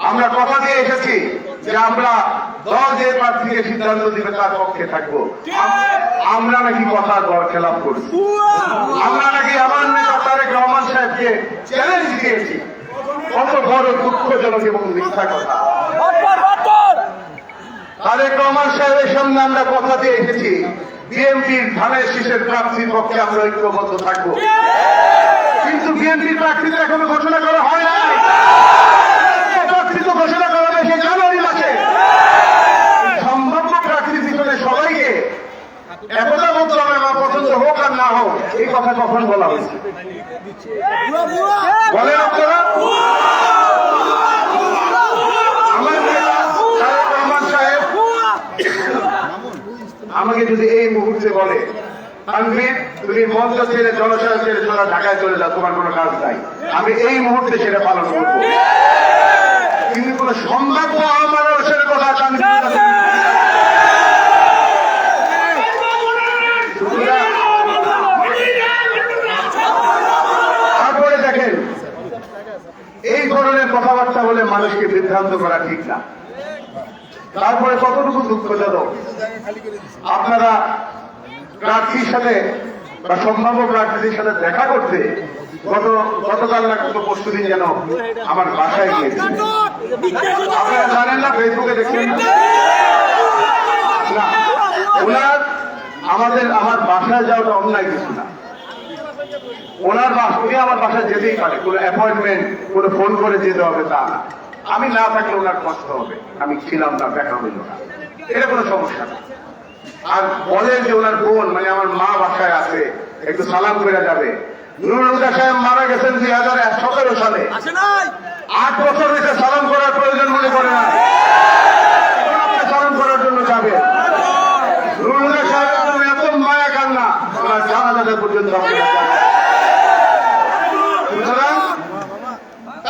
আমরা কথা দিয়ে এসেছি যে আমরা দল যে প্রার্থীকে সিদ্ধান্ত দিবে তার পক্ষে থাকবো। আমরা নাকি কথার বরখেলাপ করছি, আমরা নাকি আমার নেতা তারেক রহমান সাহেবকে চ্যালেঞ্জ দিয়েছি। কত বড় দুঃখজনক এবং মিথ্যা কথা। তারেক রহমান সাহেবের সামনে আমরা কথা দিয়ে এসেছি বিএনপির ধানের শীষের প্রার্থীর পক্ষে আমরা ঐক্যবদ্ধ থাকবো, কিন্তু বিএনপির প্রার্থীদের এখনো ঘোষণা করা হয় না। প্রার্থী তো ঘোষণা করা হয়েছে জানুয়ারি মাসে। সম্ভাব্য প্রার্থীর ভিতরে সবাইকে একতাবদ্ধ হবে, আমার পছন্দ হোক আর না হোক, এই কথা কখন বলা হয়েছে বলেন আপনারা? আমার নেতা তারেক রহমান সাহেব আমাকে যদি এই মুহূর্তে বলে তানভীর তুমি মঞ্চ ছেড়ে জনসভা ছেড়ে তোরা ঢাকায় চলে যাও, তোমার কোনো কাজ নাই, আমি এই মুহূর্তে সেটা পালন করব। কিন্তু কোন সম্ভাব্য মানুষের কথা তারপরে দেখেন এই ধরনের কথাবার্তা বলে মানুষকে বিভ্রান্ত করা ঠিক না। তারপরে কতটুকু দুঃখজনক আপনারা প্রার্থীর সাথে বা সম্ভাব্য প্রার্থীদের সাথে দেখা করতে গতকাল না গত পরশু দিন যেন আমার বাসায় গিয়েছে। আপনারা জানেন না, ফেসবুকে দেখছেন না, ওনার আমার বাসায় যাওয়াটা অন্যায় কিছু না। ওনার উনি আমার বাসায় যেতেই পারে, কোনো অ্যাপয়েন্টমেন্ট কোনো ফোন করে যেতে হবে তা না। আমি না থাকলে ওনার কষ্ট হবে, আমি ছিলাম না, দেখা হইল না, এটা কোনো সমস্যা না। আর বলেন যে ওনার বোন মানে আমার মা বাসায় আছে, একটু সালাম করে যাবে। নুরুল হুদা সাহেব মারা গেছেন 2017 সালে, 8 বছর হয়েছে, সালাম করার প্রয়োজন মনে করে না, সালাম করার জন্য যাবে। নুরুল হুদা সাহেবের জন্য এত মায়া কান্না, ওনার জানাজা পর্যন্ত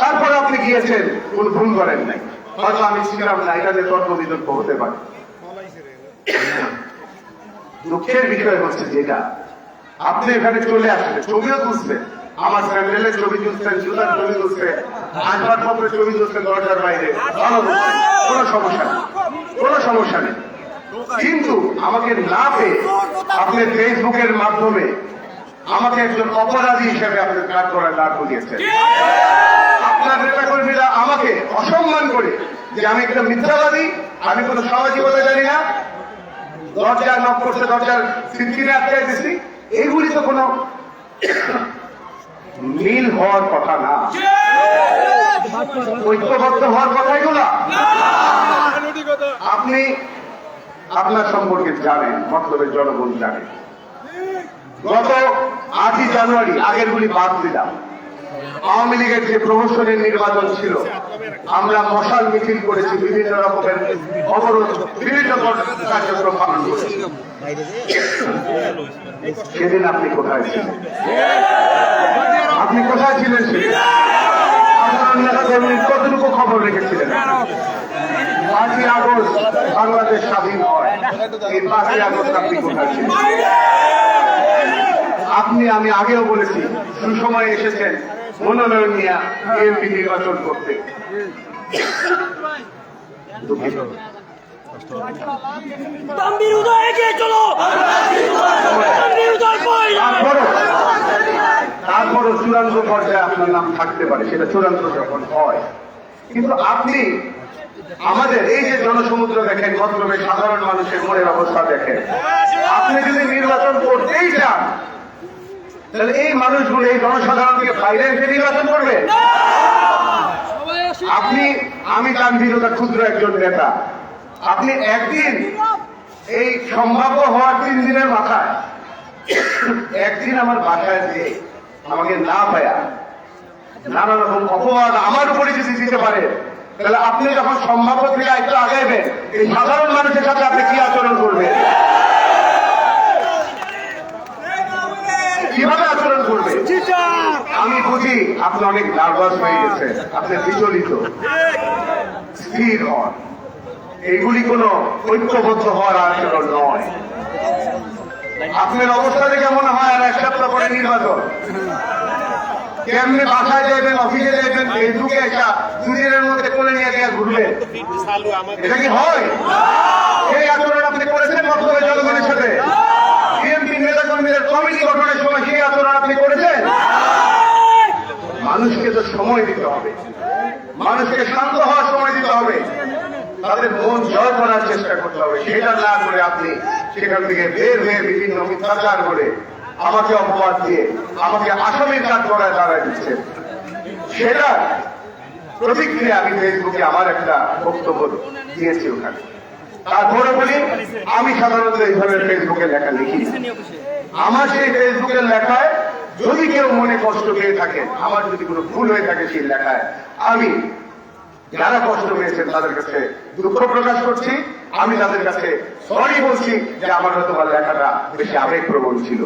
তারপরে আপনি গিয়েছেন, কোন ভুল করেন নাই, হয়তো আমি ছিলাম না, এটা যে তর্ক বিতর্ক হতে পারে। দুঃখের বিষয় হচ্ছে যেটা আপনি এখানে চলে আসলে ছবিও তুলছেন, আমার স্যান্ডেলের ছবি তুলছেন, জুতার ছবি তুলছেন, আসবাবপত্রের ছবি তুলছেন দরজার বাইরে, ভালো তুলছেন, কোনো সমস্যা নেই, কোনো সমস্যা নেই। কিন্তু আমাকে না পেয়ে আপনি ফেসবুকের মাধ্যমে আমাকে একজন অপরাধী হিসেবে আপনি কাজ করার দাঁড় করিয়েছেন। আপনার নেতা কর্মীরা আমাকে অসম্মান করে যে আমি একটা মিথ্যাবাদী, আমি কোনো সামাজিকতা জানি না, দরজার নক করছে, দরজার সিটকিনে আটকাই দিচ্ছি, এইগুলি তো কোনো মিল হওয়ার কথা না, ঐক্যবদ্ধ হওয়ার কথা এগুলা। আপনি আপনার সম্পর্কে জানেন, মতলবের জনগণ জানে। গত 8ই জানুয়ারি, আগের গুলি বাদ দিলাম, আওয়ামী লীগের যে প্রহসনের নির্বাচন ছিল, আমরা মশাল মিছিল করেছি, বিভিন্ন রকমের অবরোধ, বিভিন্ন কার্যক্রম পালন করেছি। সেদিন আপনি কোথায় ছিলেন? আপনি কোথায় ছিলেন সেদিন? আপনার নেতা কর্মীর কতটুকু খবর রেখেছিলেন? 5ই আগস্ট বাংলাদেশ স্বাধীন হয়, এই 5ই আগস্ট আপনি কোথায় ছিলেন? আমি আগেও বলেছি, সুসময় এসেছেন মনোনয়ন নিয়ে বিএনপি নির্বাচন করতে। তারপরও চূড়ান্ত পর্যায়ে আপনার নাম থাকতে পারে, সেটা চূড়ান্ত যখন হয়। কিন্তু আপনি আমাদের এই যে জনসমুদ্র দেখেন, ভদ্রবে সাধারণ মানুষের মনের অবস্থা দেখেন, আপনি যদি নির্বাচন করতেই চান তাহলে এই মানুষগুলো, এই জনসাধারণকে বাইরে এসে নির্বাচন করবে? আমি তানভীর ক্ষুদ্র একজন নেতা, আপনি একদিন এই সম্ভাব্য হওয়ার 3 দিনের মাথায় একদিন আমার বাসায় দিয়ে আমাকে না পায়া নানা রকম অপবাদ আমার উপরে যদি দিতে পারে, তাহলে আপনি যখন সম্ভাব্য থেকে একটু আগাইবেন, এই সাধারণ মানুষের সাথে আপনি কি আচরণ করবেন, কিভাবে আচরণ করবে? আমি বুঝি আপনি অনেক নার্ভাস হয়ে গেছেন, আপনি বিচলিত, স্থির হন। এইগুলি কোন ঐক্যবদ্ধ হওয়ার আচরণ নয়। আপনার অবস্থা দেখে মনে হয় আর 1 সপ্তাহ পরে নির্বাচন, কেমনি বাসায় যাবেন, অফিসে যাবেন, ফেসবুকে একটা 2 দিনের মধ্যে কোলে নিয়ে বলবে? এটা কি হয়? এই আচরণ আপনি করেছেন বর্তমানে জনগণের সাথে? বিএনপি নেতা কর্মীদের কমিটি গঠনের সময় সেই আচরণ আপনি করেছেন? মানুষকে তো সময় দিতে হবে, মানুষকে শান্ত হওয়ার সময় দিতে হবে, তাদের মন জয় করার চেষ্টা করতে হবে। সেটা না করে আপনি সেখান থেকে বের হয়ে বিভিন্ন মিথ্যাচার করে আমাকে অপবাদ দিয়ে আমাকে আসামির কাজ করায় দাঁড়ায় দিচ্ছেন। সেটা প্রতিক্রিয়া আমি ফেসবুকে আমার একটা বক্তব্য দিয়েছি ওখানে। তারপরে বলি, আমি সাধারণত এইভাবে ফেসবুকে লেখা লিখি। আমার সেই ফেসবুকের লেখায় যদি কেউ মনে কষ্ট পেয়ে থাকে, আমার যদি কোনো ভুল হয়ে থাকে সেই লেখায়, আমি যারা কষ্ট পেয়েছেন তাদের কাছে দুঃখ প্রকাশ করছি। আমি তাদের কাছে সরি বলছি যে আমার হয়তো লেখাটা বেশি আবেগপ্রবণ ছিল,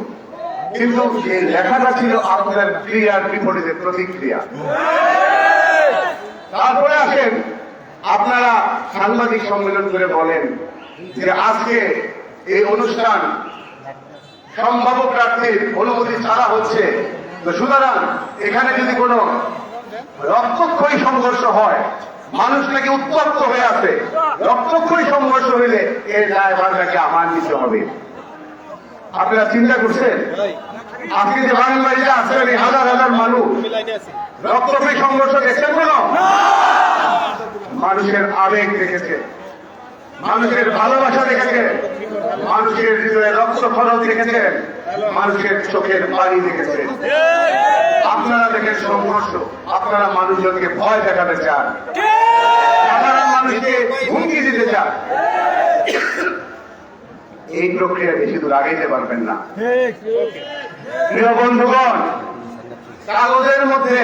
কিন্তু এই লেখাটা ছিল আপনার ক্রিয়ার বিপরীতে প্রতিক্রিয়া। তারপরে আসেন, আপনারা সাংবাদিক সম্মেলন করে বলেন যে আজকে এই অনুষ্ঠান সম্ভাব্য প্রার্থীর অনুমতি ছাড়া হচ্ছে, তো সুতরাং এখানে যদি কোনো রক্তক্ষয়ী সংঘর্ষ হয়, মানুষ নাকি উত্তপ্ত হয়ে আছে, রক্তক্ষয়ী সংঘর্ষ হইলে এর দায়ভার নাকি আমার নিতে হবে। আপনারা চিন্তা করছেন আজকে যে বাংলাদেশে আসছেন এই হাজার হাজার মানুষ, রক্তক্ষয়ী সংঘর্ষ দেখছেন কোন? মানুষের আবেগ দেখেছে, মানুষের ভালোবাসা দেখেছে, মানুষের হৃদয়ে রক্ত খরচ দেখেছেন, মানুষের চোখের পানি দেখেছেন। আপনারা দেখেন সংঘর্ষ, আপনারা মানুষজনকে ভয় দেখাতে চান, সাধারণ মানুষকে হুমকি দিতে চান। এই প্রক্রিয়া বেশি দূর আগাইতে পারবেন না। প্রিয় বন্ধুগণ, কাগজের মধ্যে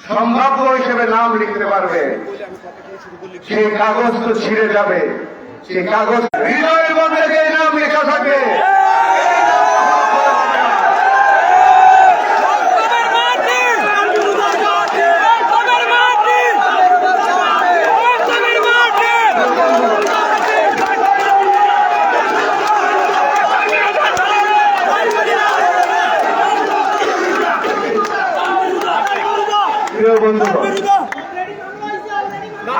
সম্ভাব্য হিসেবে নাম লিখতে পারবে, সেই কাগজ তো ছিঁড়ে যাবে। সেই কাগজ হৃদয়ের মধ্যে যে নাম লেখা থাকে,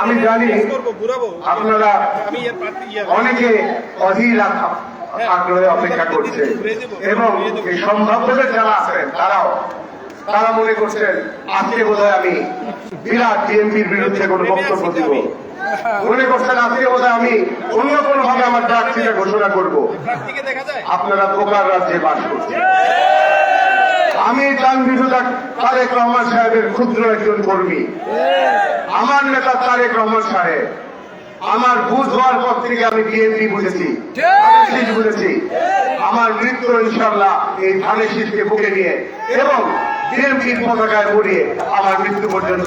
আমি জানি আপনারা অনেকে অধীর আগ্রহে অপেক্ষা করছে, এবং এই সম্ভাব্যদের যারা আছেন তারা মনে করছেন আজকে বোধহয় আমি বিরাট বিএনপির বিরুদ্ধে কোনো বক্তব্য দিব, মনে করছেন আজকে বোধহয় আমি অন্য কোনো ভাবে আমার প্রার্থীকে ঘোষণা করব। আপনারা ধোঁকার রাজ্যে বাস করছেন। আমি তারেক রহমান সাহেবের ক্ষুদ্র একজন কর্মী। আমার নেতা তারেক রহমান সাহেব, আমার বুঝ হওয়ার পর থেকে আমি বিএনপি বুঝেছি, বুঝেছি। আমার মৃত্যু ইনশাল্লাহ এই ধানের শীষকে বুকে নিয়ে এবং বিএনপির পতাকায় পড়িয়ে আমার মৃত্যু পর্যন্ত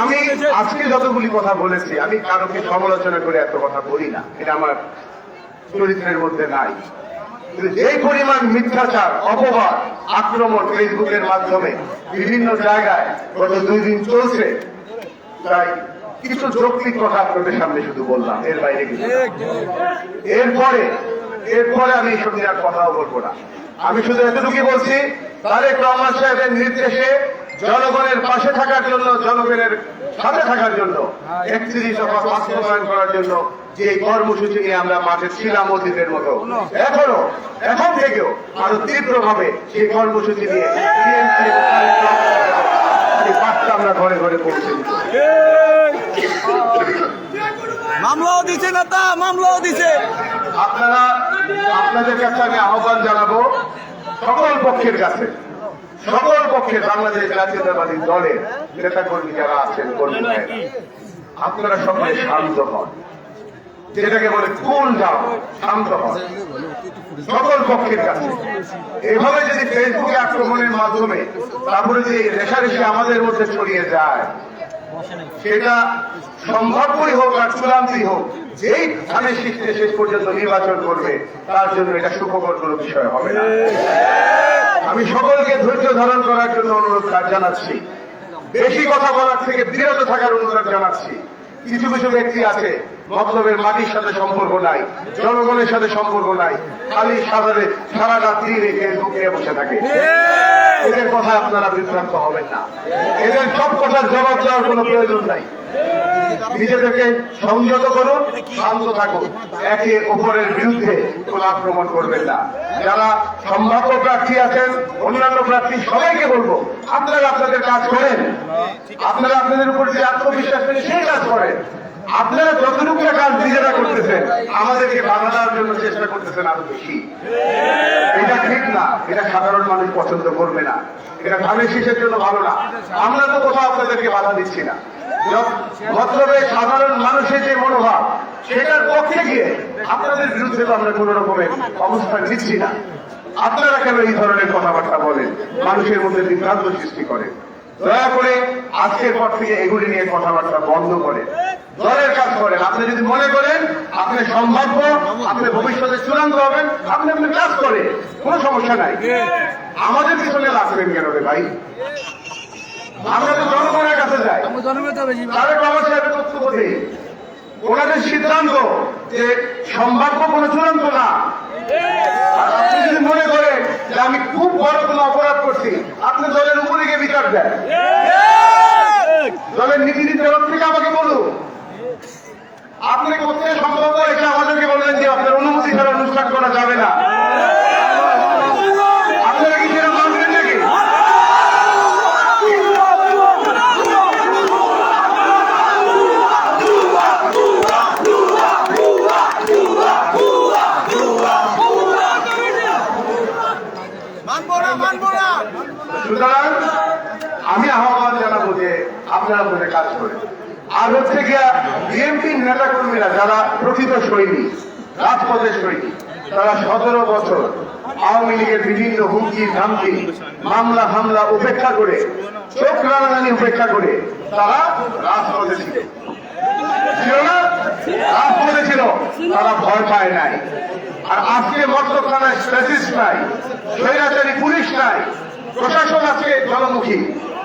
আমি আজকে যতগুলি কথা বলেছি, আমি কারোকে সমালোচনা করে এত কথা বলি না, এটা আমার চরিত্রের মধ্যে নাই। যে পরিমাণ মিথ্যাচার, অপবাদ, আক্রমণ ফেসবুকের মাধ্যমে বিভিন্ন জায়গায় গত 2 দিন চলছে, তাই কিছু যৌক্তিক কথা আপনাদের সামনে শুধু বললাম, এর বাইরে কিছু। এরপরে আমি এসব নিয়ে আর কথাও বলবো না। আমি শুধু এতটুকুই বলছি, তারেক রহমান সাহেবের নির্দেশে জনগণের পাশে থাকার জন্য, জনগণের সাথে থাকার জন্য, 31 দফা বাস্তবায়ন করার জন্য যে কর্মসূচি নিয়ে আমরা মাঠে ছিলাম অতীতের মতো, এখন থেকেও আরো তীব্রভাবে সেই কর্মসূচি নিয়ে বার্তা আমরা ঘরে ঘরে পৌঁছে দিব। মামলাও দিচ্ছে নেতা, মামলাও দিচ্ছে। আপনাদের কাছে আমি আহ্বান জানাবো সকল পক্ষের কাছে, সকল পক্ষে বাংলাদেশ জাতীয়তাবাদী দলের নেতা কর্মী যারা আছেন, কর্মী ভাইয়েরা, আপনারা সবাই শান্ত হন, যেটাকে বলে কুল ডাউন, শান্ত হন সকল পক্ষের কাছে। এভাবে যদি ফেসবুকে আক্রমণের মাধ্যমে তারপরে যে রেশারেশি আমাদের মধ্যে ছড়িয়ে যায়, সেটা সম্ভাব্যই হোক আর চূড়ান্তই হোক, যেই ধানের শীষে শেষ পর্যন্ত নির্বাচন করবে তার জন্য এটা সুখকর কোনো বিষয় হবে না। আমি সকলকে ধৈর্য ধারণ করার জন্য অনুরোধ জানাচ্ছি, বেশি কথা বলার থেকে বিরত থাকার অনুরোধ জানাচ্ছি। কিছু কিছু ব্যক্তি আছে মতলবের মাটির সাথে সম্পর্ক নাই, জনগণের সাথে সম্পর্ক নাই, খালি সারা রাত্রি রেখে ঢুকিয়ে বসে থাকে। এদের কথা আপনারা বিভ্রান্ত হবেন না, এদের সব কথার জবাব দেওয়ার কোনো প্রয়োজন নাই। নিজেদেরকে সংযত করুন, শান্ত থাকুন, একে অপরের বিরুদ্ধে কোন আক্রমণ করবেন না। যারা সম্ভাব্য প্রার্থী আছেন, অন্যান্য প্রার্থী, সবাইকে বলবো আপনারা আপনাদের কাজ করেন, আপনারা আপনাদের উপর যে আত্মবিশ্বাস নেই সেই কাজ করেন। আপনারা যতটুকু কাজ নিজেরা করতেছেন, আমাদেরকে বাধা দেওয়ার জন্য চেষ্টা করতেছেন আরো বেশি। এটা ঠিক না, এটা সাধারণ মানুষ পছন্দ করবে না, এটা ধানের শীষের জন্য ভালো না। আমরা তো কোথাও আপনাদেরকে বাধা দিচ্ছি না, মতলবে সাধারণ মানুষের যে মনোভাব সেটার পক্ষে গিয়ে আপনাদের বিরুদ্ধে তো আমরা কোন রকমের অবস্থান নিচ্ছি না। আপনারা কেন এই ধরনের কথাবার্তা বলেন, মানুষের মধ্যে বিভ্রান্ত সৃষ্টি করেন? দয়া করে আজকের পর থেকে এগুলি নিয়ে কথাবার্তা বন্ধ করেন, দলের কাজ করেন। আপনি যদি মনে করেন আপনি সম্ভাব্য, আপনি ভবিষ্যতে চূড়ান্ত হবেন, আপনি আপনি কাজ করেন, কোনো সমস্যা নাই। আমাদের পিছনে লাগবেন কেন রে ভাই? আমরা তো জনগণের কাছে যাই, তাদের বাবা সাহেবের বক্তব্য দেই, ওনাদের সিদ্ধান্ত যে সম্ভাব্য কোনো চূড়ান্ত না। আর আপনি যদি মনে করেন যে আমি খুব বড় কোনো অপরাধ করছি, আপনি দলের উপরে গিয়ে বিচার দেন, দলের নীতি নির্ধারক থেকে আমাকে বলুন। আপনি করতে সম্ভব এসে আমাদেরকে বললেন যে আপনার অনুমতি ছাড়া অনুষ্ঠান করা যাবে না। আপনারা কি সেটা মানবেন নাকি? সুতরাং আমি আহ্বান জানাবো যে আপনারা আপনাদের কাজ করেন। আর হচ্ছে গিয়া বিএনপির নেতা কর্মীরা যারা প্রকৃত সৈনিক, রাজপথের সৈনিক, তারা 17 বছর আওয়ামী লীগের বিভিন্ন হুমকি ধামকি, মামলা হামলা উপেক্ষা করে, চোখ রাঙানি উপেক্ষা করে তারা রাজপথে ছিল না, রাজপথে ছিল, তারা ভয় পায় নাই। আর আজকে মতলব থানায় স্পেসিস্ট নাই, স্বৈরাচারী পুলিশ নাই, প্রশাসন আজকে জনমুখী।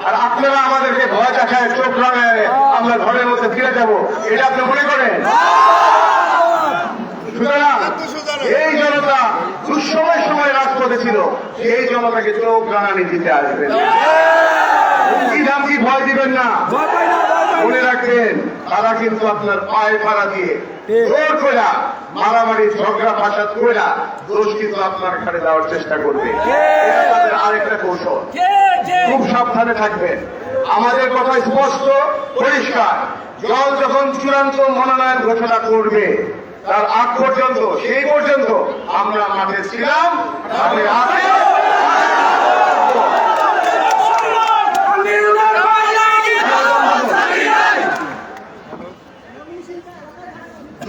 আর আপনারা আমাদেরকে ভয় দেখায়, চোখ রাঙায় আমরা ঘরের মধ্যে ফিরে যাব, এটা আপনি মনে করেন? সুতরাং এই জনতা দুঃসময় সময় রাজপথে ছিল, এই জনতাকে চোখ রাঙানি দিতে আসবেন, কি ধামকি ভয় দিবেন না। মনে রাখবেন তারা কিন্তু আপনার পায়ে পাড়া দিয়ে জোর করে মারামারি ঝগড়া ফাসাদ করে দোষ কিন্তু আপনার ঘাড়ে দেওয়ার চেষ্টা করবে। এটা তাদের আরেকটা কৌশল, খুব সাবধানে থাকবেন। আমাদের কথা স্পষ্ট পরিষ্কার, দল যখন চূড়ান্ত মনোনয়ন ঘোষণা করবে তার আগ পর্যন্ত, সেই পর্যন্ত আমরা মাঠে ছিলাম, মাঠে আছি।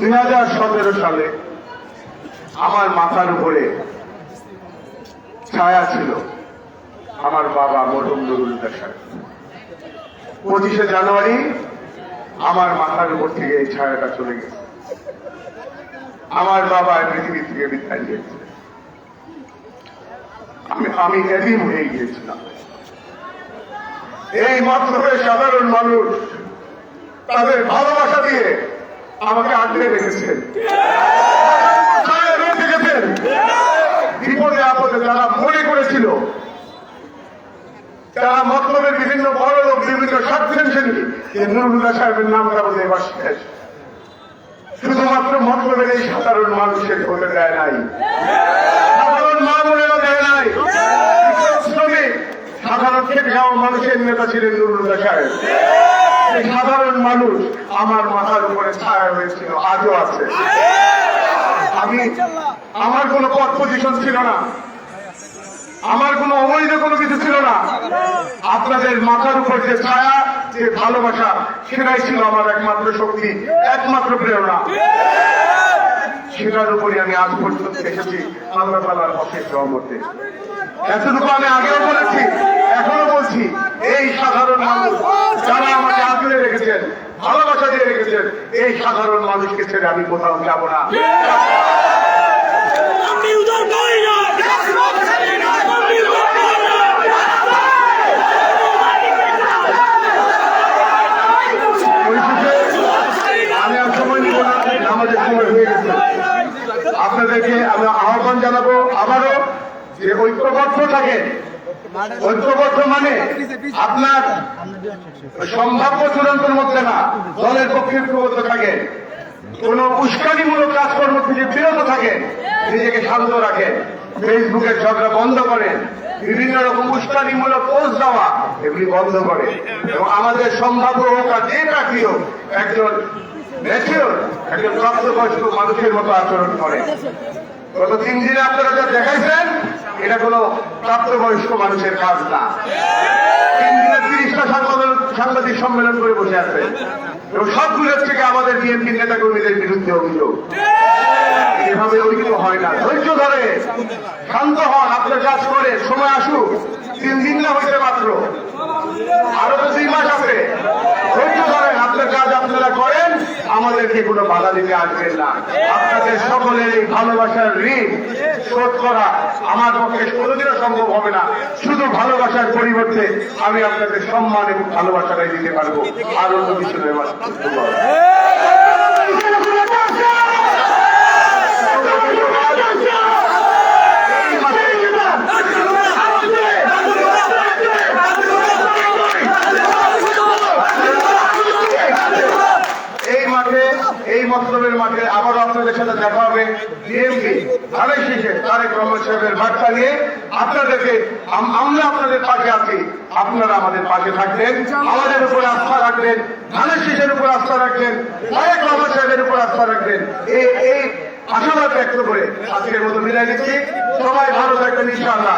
2017 সালে আমার মাথার উপরে ছায়া ছিল আমার বাবা মরহুম নুরুল হুদা সাহেব। 25শে জানুয়ারি আমার মাথার উপর থেকে এই ছায়াটা চলে গেছে। আমার বাবা পৃথিবী থেকে বিদায় নিয়েছে, আমি এদিন হয়ে গিয়েছিলাম। এই মাত্র সাধারণ মানুষ তাদের ভালোবাসা দিয়ে আমাকে আগলে রেখেছেন, বিপদে আপদে যারা মনে করেছিল, যারা মতলবের বিভিন্ন বড় লোক, বিভিন্ন স্বার্থের নুরুল হুদা সাহেবের নামটা বলে এবার শেষ। শুধুমাত্র মতলবের এই সাধারণ মানুষের হতে দেয় নাই, সাধারণ মা বোনেরা দেয় নাই। শ্রমিক সাধারণ খেটে খাওয়া মানুষের নেতা ছিলেন নুরুল হুদা সাহেব। এই সাধারণ মানুষ আমার মাথার উপরে ছায়া হয়েছিল, আজও আছে। আমার কোনো পদ পজিশন ছিল না, আমার কোনো অবৈধ কোনো কিছু ছিল না। আপনাদের মাথার উপর যে ছায়া, যে ভালোবাসা, সেটাই ছিল আমার একমাত্র শক্তি, একমাত্র প্রেরণা। সেটার উপরে আমি আজ পর্যন্ত এসেছি আল্লাহ তাআলার অশেষ রহমতে। এতটুকু আমি আগেও বলেছি, এখনো বলছি, এই সাধারণ মানুষ যারা আমাকে আগলে রেখেছেন, ভালোবাসা দিয়ে রেখেছেন, এই সাধারণ মানুষকে ছেড়ে আমি কোথাও যাব না। ঐক্যবদ্ধ থাকেন। ঐক্যবদ্ধ মানে আপনার সম্ভাব্য চূড়ান্তের মধ্যে না, দলের পক্ষে ঐক্যবদ্ধ থাকেন, কোন উস্কানিমূলক কাজকর্ম থেকে বিরত থাকেন, নিজেকে শান্ত রাখেন, ফেসবুকের ঝগড়া বন্ধ করেন, বিভিন্ন রকম উস্কানিমূলক পোস্ট দেওয়া এগুলি বন্ধ করে এবং আমাদের সম্ভাব্য হোক আর যে প্রার্থী হোক একজন ম্যাচিওর, একজন প্রাপ্তবয়স্ক মানুষের মতো আচরণ করে। গত 3 দিনে আপনারা যা দেখাইছেন এটা কোনো প্রাপ্তবয়স্ক মানুষের কাজ না। 3 দিনে 30টা সাংবাদিক সম্মেলন করে বসে আছেন এবং সবগুলোর থেকে আমাদের বিএনপি নেতা কর্মীদের বিরুদ্ধে অভিযোগ। এভাবে ঐক্য হয় না। ধৈর্য ধরে শান্ত হন, আপনার কাজ করে সময় আসুক। 3 দিন না হইতে মাত্র, আরো তো 2 মাস আছে। ধৈর্য ধরেন, আপনার কাজ আপনারা করেন, আমাদেরকে কোনো বাধা দিতে আসবেন না। আপনাদের সকলের এই ভালোবাসার ঋণ শোধ করা আমার পক্ষে কোনোদিনও সম্ভব হবে না। শুধু ভালোবাসার পরিবর্তে আমি আপনাদের সম্মান এবং ভালোবাসাটাই দিতে পারবো, আর অন্য কিছু নয়। এই মতলবের মাঠে আবারও আপনাদের সাথে দেখা হবে। বিএনপি ধানের শীষে তারেক রহমান সাহেবের বার্তা নিয়ে আপনাদেরকে, আমরা আপনাদের পাশে আছি, আপনারা আমাদের পাশে থাকবেন, আমাদের উপর আস্থা রাখবেন, ধানের শীষের উপর আস্থা রাখবেন, তারেক রহমান সাহেবের উপর আস্থা রাখবেন। এই আশাবাদ ব্যক্ত করে আজকের মতো বিদায় নিচ্ছি। সবাই ভালো থাকবেন ইনশাআল্লাহ।